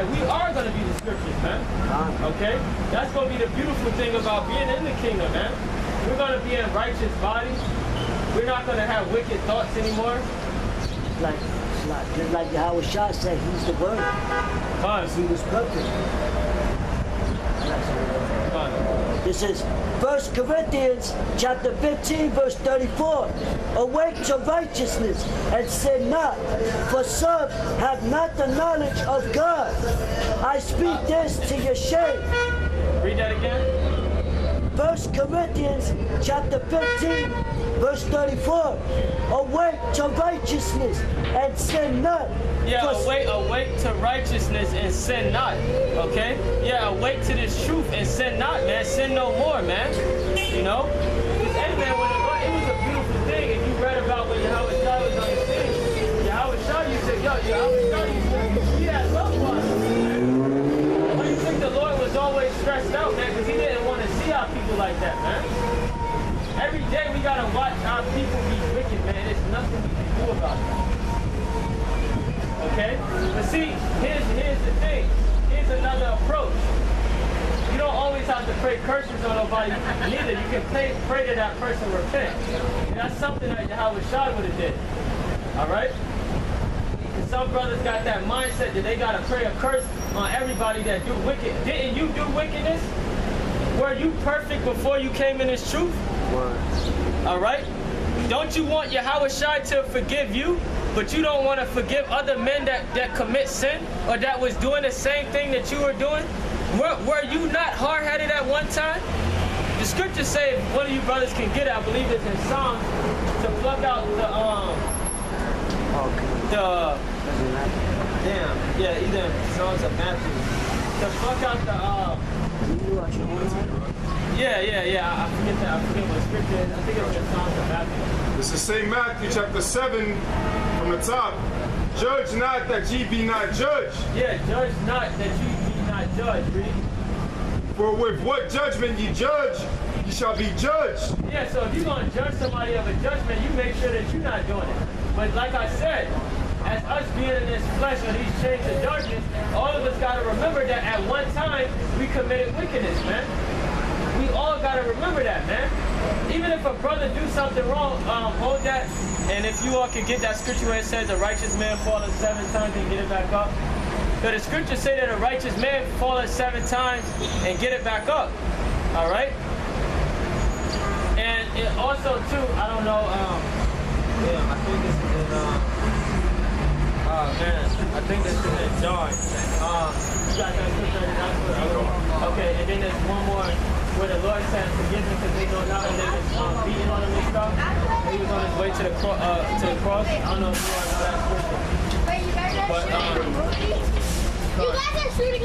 We are going to be the scriptures, man. Okay? That's going to be the beautiful thing about being in the kingdom, man. We're going to be in righteous bodies. We're not going to have wicked thoughts anymore. Just like Yahweh Shah said, he's the word. He was perfect. This is 1 Corinthians chapter 15, verse 34. Awake to righteousness and sin not, for some have not the knowledge of God. I speak this to your shame. Read that again. 1 Corinthians chapter 15, verse 34. Awake to righteousness and sin not. Yeah, awake to righteousness and sin not. Okay? Yeah, awake to this truth and sin not, man. Sin no more, man. You know? Because, hey, man, it was a beautiful thing. If you read about when Yahweh Shah was on the scene, Yahweh Shah, you said, Yahweh Shah, you said, he had loved ones. Why do you think the Lord was always stressed out, man? Because he didn't want to see our people like that, man. Every day we got to watch our people be wicked, man. There's nothing we can do about that. Okay? But see, here's the thing. Here's another approach. You don't always have to pray curses on nobody. Neither. You can pray that that person repent. And that's something that Yahweh Shah would have did. Alright? And some brothers got that mindset that they got to pray a curse on everybody that do wicked. Didn't you do wickedness? Were you perfect before you came in this truth? Alright? Don't you want Yahweh Shai to forgive you, but you don't want to forgive other men that commit sin or that was doing the same thing that you were doing? Were you not hard-headed at one time? The scriptures say if one of you brothers can get it, I believe it's in Psalms, to pluck out either in Psalms or Matthew, to pluck out I forget what scripture is. I think it's in Psalms or Matthew. This is St. Matthew chapter 7 from the top. Judge not that ye be not judged. Yeah, judge not that ye be not judged. Read. For with what judgment ye judge, ye shall be judged. Yeah, so if you're going to judge somebody of a judgment, you make sure that you're not doing it. But like I said, as us being in this flesh or these chains of darkness, all of us got to remember that at one time we committed wickedness, man. We all got to remember that, man. Even if a brother do something wrong, hold that. And if you all can get that scripture where it says a righteous man falleth 7 times and get it back up. But the scriptures say that a righteous man falleth 7 times and get it back up. All right? And it also, too, I don't know, I think this is in, I think this is in John. You got that scripture? Okay, and then there's one more where the Lord said, forgive them because they know not when they was beating on him and stuff. And he was on his way to the cross. I don't know if you all know that scripture. But,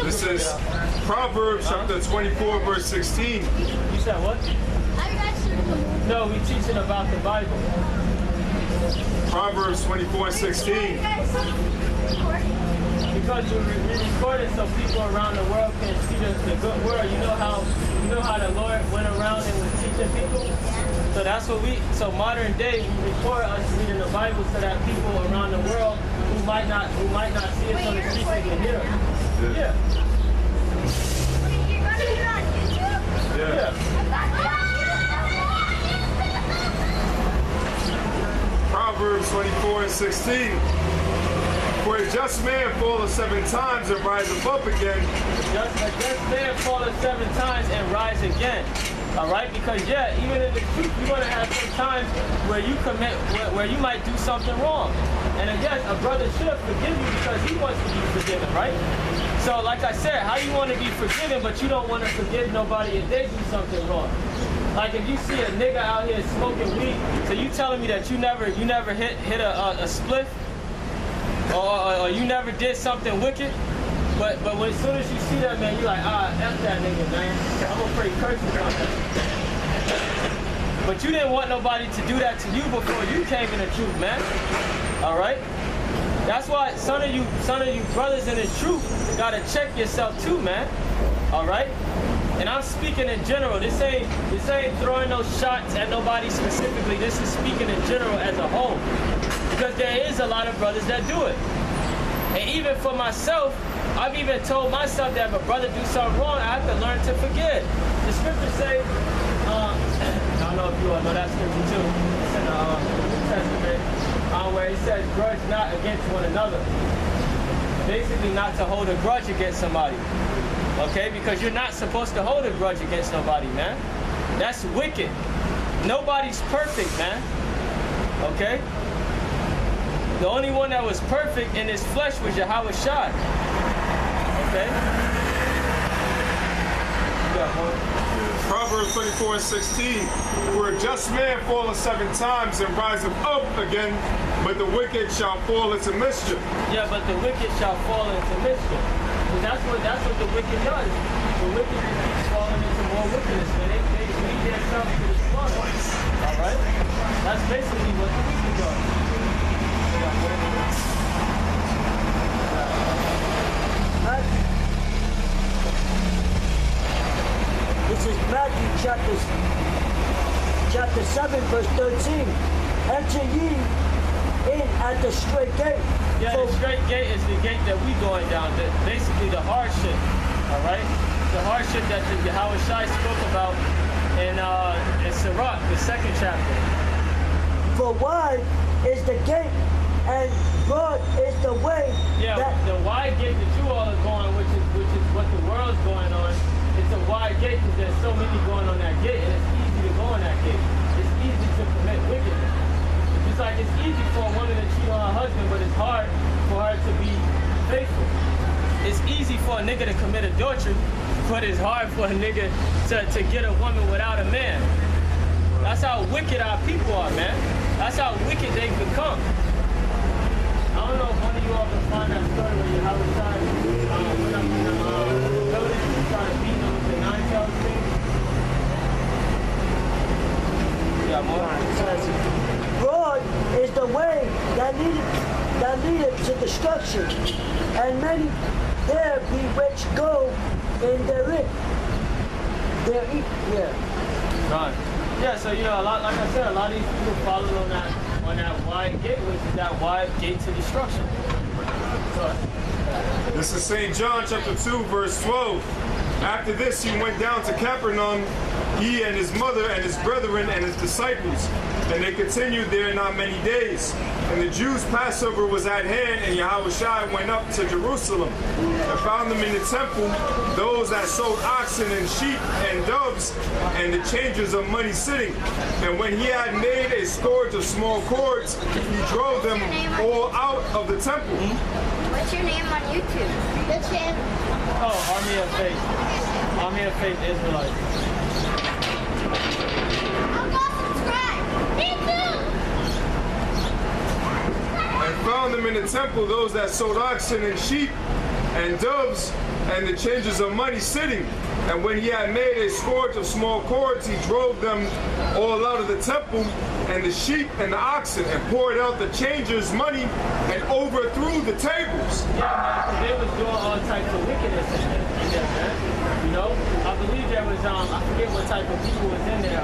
this is Proverbs chapter 24, verse 16. You said what? No, we teaching about the Bible. Proverbs 24, 16. Because we record it so people around the world can see the good word. You know how the Lord went around and was teaching people? So that's what so modern day we record us reading the Bible so that people around the world who might not see us on the streets can hear us. Yeah. Proverbs 24 and 16. For a just man falleth 7 times and riseth up again. A just man falleth 7 times and rise again. Alright? Because even in the truth, you're gonna have some times where you where you might do something wrong. And again, a brother should forgive you because he wants to be forgiven, right? So like I said, how you want to be forgiven, but you don't want to forgive nobody if they do something wrong. Like if you see a nigga out here smoking weed, so you telling me that you never hit a spliff, or you never did something wicked, but when as soon as you see that, man, you're like, F that nigga, man. I'm gonna pray curses on that. But you didn't want nobody to do that to you before you came in the truth, man. All right. That's why some of you brothers in the truth gotta check yourself too, man. All right. And I'm speaking in general. This ain't throwing no shots at nobody specifically. This is speaking in general as a whole. Because there is a lot of brothers that do it. And even for myself, I've even told myself that if a brother do something wrong, I have to learn to forgive. The scriptures say, I don't know if you all know that scripture too. It's in the New Testament, where he says, grudge not against one another. Basically, not to hold a grudge against somebody. Okay? Because you're not supposed to hold a grudge against nobody, man. That's wicked. Nobody's perfect, man. Okay? The only one that was perfect in his flesh was Yahweh Shai. Okay? You got one. Proverbs 24:16. For a just man falleth 7 times and riseth up again, but the wicked shall fall into mischief. Yeah, but the wicked shall fall into mischief. That's what the wicked does. The wicked keeps falling into more wickedness, and they lead themselves to the slaughter. All right? That's basically what the wicked does. This is Matthew chapter 7, verse 13. Enter ye in at the straight gate. Yeah, the straight gate is the gate that we going down. Basically the hardship. All right? The hardship that the Yahweh Shai spoke about in Sirach, the 2nd chapter. For wide is the gate and broad is the way. Yeah, the wide gate that you all are going, which is what the world's going on. It's a wide gate because there's so many going on that gate, and it's easy to go on that gate. It's easy to commit wickedness. It's like it's easy for a woman to cheat on her husband, but it's hard for her to be faithful. It's easy for a nigga to commit adultery, but it's hard for a nigga to get a woman without a man. That's how wicked our people are, man. That's how wicked they've become. I don't know if one of you all can find that story where you have a child went up in the village and started beating them with the 9-tailed thing. Yeah, more. Broad is the way that leadeth to destruction, and many there be which go in therein. Right. Yeah, so you know, a lot, like I said, a lot of these people followed on that wide gate, which is that wide gate to destruction. So, This is St. John chapter 2, verse 12. After this, he went down to Capernaum, he and his mother and his brethren and his disciples. And they continued there not many days. And the Jews' Passover was at hand, and Yahweh Shai went up to Jerusalem and found them in the temple, those that sold oxen and sheep and doves, and the changers of money sitting. And when he had made a scourge of small cords, he drove them all out of the temple. What's your name on YouTube? What's your name? oh, Army of Faith. Army of Faith Israelites. I'll go subscribe. Me too. And found them in the temple, those that sold oxen and sheep and doves, and the changers of money sitting. And when he had made a scourge of small cords, he drove them all out of the temple, and the sheep and the oxen, and poured out the changers' money, and overthrew the tables. Yeah, man, because they was doing all types of wickedness in there, man. You know, I believe there was, I forget what type of people was in there.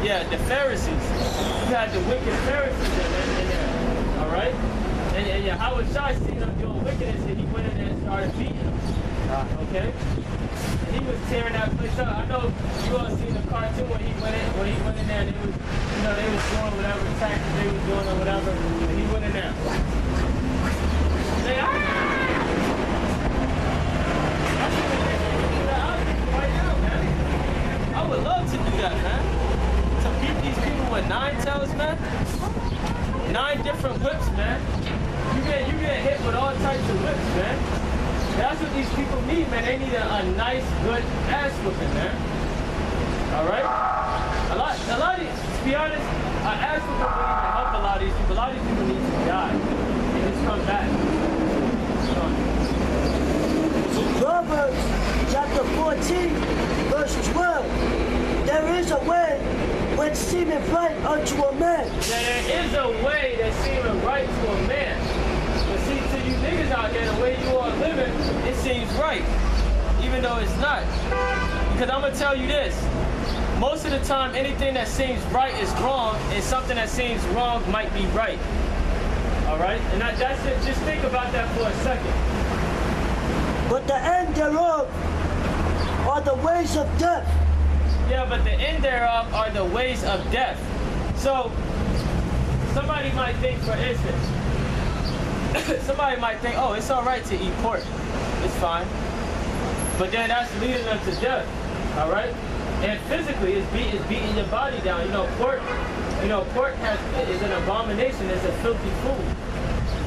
Yeah, the Pharisees. You had the wicked Pharisees in there, all right? And Yahweh Shai seen them doing wickedness, and he went in there and started beating them, okay? And he was tearing that place up. I know you all seen the cartoon when he went in there, and it was, you know, they was doing whatever tactics they was doing or whatever, and he went in there. Say, I would love to do that, man. To beat these people with 9 tails, man. 9 different whips, man. You get hit with all types of whips, man. That's what these people need, man. They need a nice, good ass whipping, man. All right? A lot of these, to be honest, an ass whipping will even help a lot of these people. A lot of these people need to die and just come back. Proverbs chapter 14, verse 12. There is a way which seemeth right unto a man. Now, there is a way that seemeth right to a man. But see, to you niggas out there, the way you are living, it seems right. Even though it's not. Because I'm going to tell you this. Most of the time, anything that seems right is wrong, and something that seems wrong might be right. All right? And that's it. Just think about that for a second. but the end thereof are the ways of death. Yeah, but the end thereof are the ways of death. So, somebody might think, for instance, somebody might think, oh, it's all right to eat pork. It's fine. But then that's leading them to death, all right? And physically, it's beating your body down. Pork is an abomination. It's a filthy food,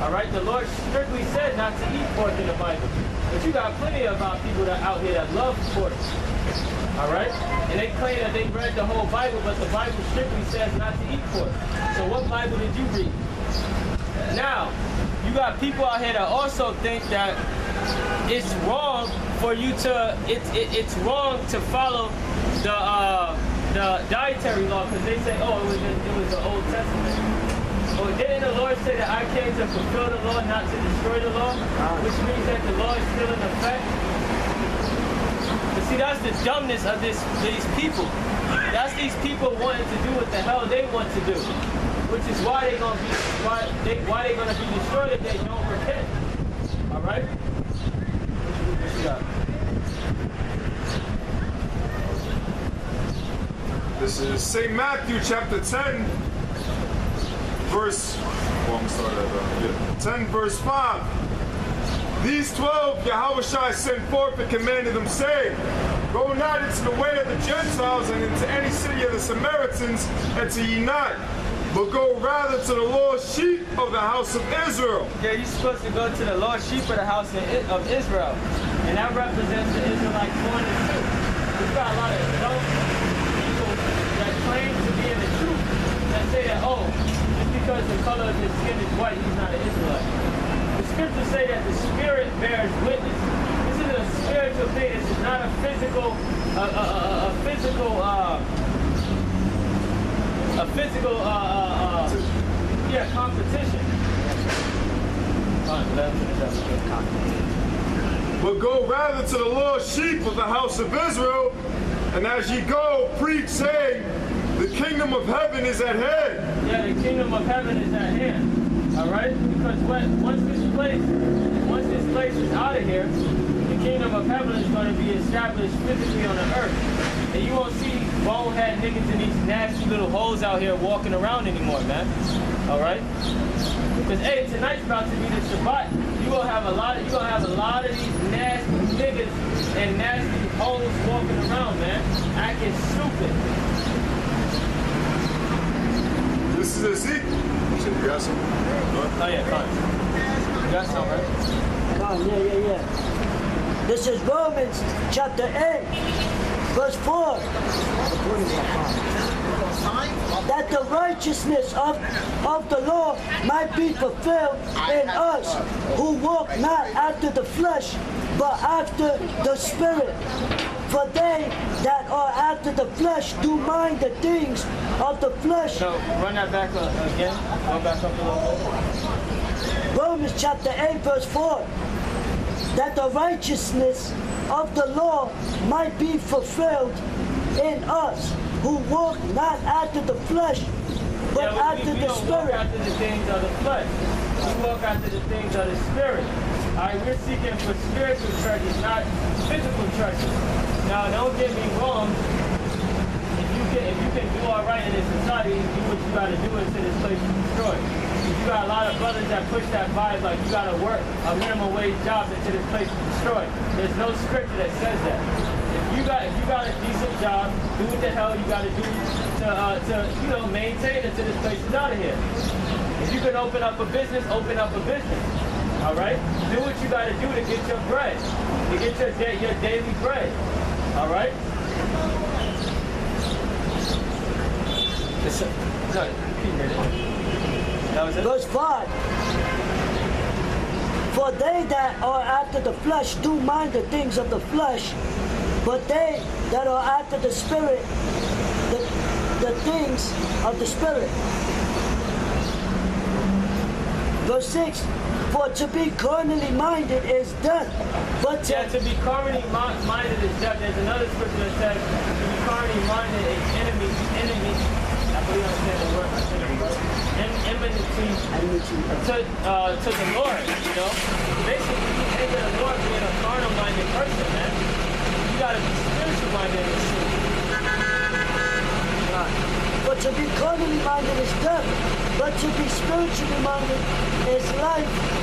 all right? The Lord strictly said not to eat pork in the Bible. But you got plenty of people that out here that love pork, all right? And they claim that they read the whole Bible, but the Bible strictly says not to eat pork. So what Bible did you read? Now, you got people out here that also think that it's wrong for you to, it's wrong to follow the dietary law, because they say, oh, it was the Old Testament. Well, didn't the Lord say that I came to fulfill the law, not to destroy the law? Which means that the law is still in effect. But see, that's the dumbness of these people. That's these people wanting to do what the hell they want to do, which is why they're gonna be destroyed if they don't repent. All right. What you got? This is St. Matthew chapter 10, verse, 10 verse 5. These 12 Yahushua sent forth and commanded them, saying, go not into the way of the Gentiles and into any city of the Samaritans, enter ye not, but go rather to the lost sheep of the house of Israel. Yeah, you're supposed to go to the lost sheep of the house of Israel. And that represents the Israelites 1 and 2. We've got a lot of adult people that claim to be in the truth that say that, oh, just because the color of his skin is white, he's not an Israelite. The scriptures say that the Spirit bears witness. This is a spiritual thing. This is not a physical competition. But go rather to the lost sheep of the house of Israel, and as ye go, preach, saying, the kingdom of heaven is at hand. Yeah, the kingdom of heaven is at hand. All right? Because once this place is out of here, the kingdom of heaven is going to be established physically on the earth. And you won't see bonehead niggas in these nasty little holes out here walking around anymore, man. All right? Because hey, tonight's about to be the Shabbat. You're gonna have a lot of these nasty niggas and nasty hoes walking around, man, acting stupid. This is Ezekiel. Should you got some? Oh yeah, fine. You got some, right? Come, yeah. This is Romans chapter 8, verse 4. That the righteousness of the law might be fulfilled in us, who walk not after the flesh, but after the Spirit. For they that are after the flesh do mind the things of the flesh. So run that back again. Go back up a little bit. Romans chapter 8, verse 4. That the righteousness of the law might be fulfilled in us, who walk not after the flesh, but after the Spirit. We don't walk after the things of the flesh. We walk after the things of the Spirit. All right, we're seeking for spiritual treasures, not physical treasures. Now, don't get me wrong. If you can do all right in this society, do what you got to do until this place is destroyed. You got a lot of brothers that push that vibe like you got to work a minimum wage job until this place is destroyed. There's no scripture that says that. If you got a decent job, do what the hell you got to do to maintain until this place is out of here. If you can open up a business, open up a business. All right? Do what you got to do to get your bread, to get your daily bread. All right? No, you read it. That was it? Verse 5. For they that are after the flesh do mind the things of the flesh, but they that are after the Spirit, the things of the Spirit. Verse 6. For to be carnally minded is death, but to be carnally minded is death. There's another scripture that says to be carnally minded is enemy. I believe I said the word. Enmity to the Lord, you know. Basically, you think of the Lord being a carnal minded minded is sin. Right. But to be carnally minded is death. But to be spiritually minded is life